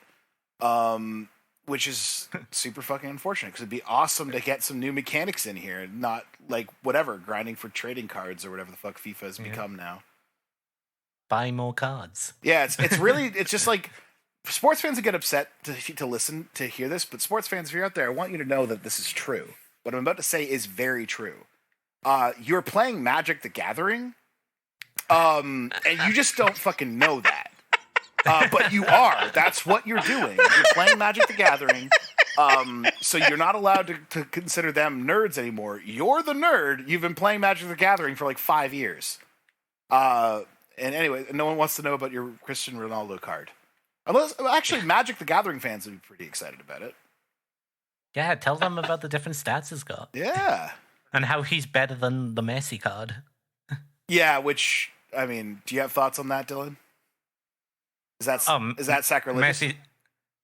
C: Which is super fucking unfortunate because it'd be awesome to get some new mechanics in here, and not like whatever grinding for trading cards or whatever the fuck FIFA has become now.
B: Buy more cards.
C: Yeah, it's really it's just like sports fans would get upset to hear this, but sports fans, if you're out there, I want you to know that this is true. What I'm about to say is very true. You're playing Magic the Gathering. And you just don't fucking know that. But you are. That's what you're doing. You're playing Magic the Gathering. So you're not allowed to consider them nerds anymore. You're the nerd. You've been playing Magic the Gathering for like 5 years. And anyway, no one wants to know about your Cristiano Ronaldo card. Actually, Magic the Gathering fans would be pretty excited about it.
B: Yeah, tell them about the different stats he's got.
C: Yeah.
B: And how he's better than the Messi card.
C: Yeah, which... I mean, do you have thoughts on that, Dylan? Is that sacrilegious?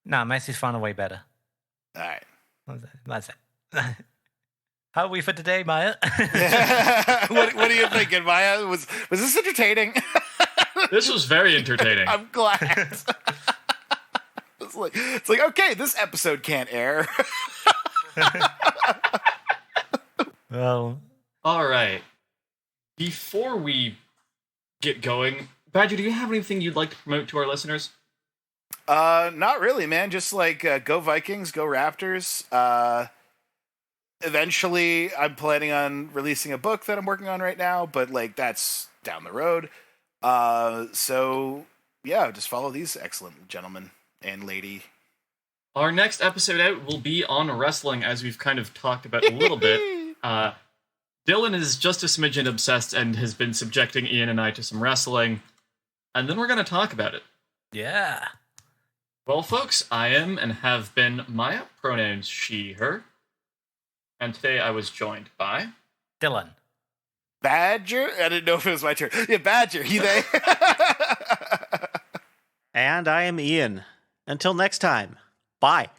B: Messi's far and away better.
C: All right.
B: That's it. How are we for today, Maya?
C: What are you thinking, Maya? Was this entertaining?
A: This was very entertaining.
C: I'm glad. It's like okay, this episode can't air.
B: Well,
A: all right. Before we get going, Badger, do you have anything you'd like to promote to our listeners?
C: Not really, man. Just like go Vikings, go Raptors. Eventually, I'm planning on releasing a book that I'm working on right now, but like that's down the road. So yeah, just follow these excellent gentlemen and lady.
A: Our next episode out will be on wrestling, as we've kind of talked about a little bit. Dylan is just a smidgen obsessed and has been subjecting Ian and I to some wrestling. And then we're going to talk about it.
B: yeah.
A: Well, folks, I am and have been Maya, pronouns she, her. And today I was joined by...
B: Dylan.
C: Badger? I didn't know if it was my turn. Yeah, Badger. You they?
D: And I am Ian. Until next time, bye.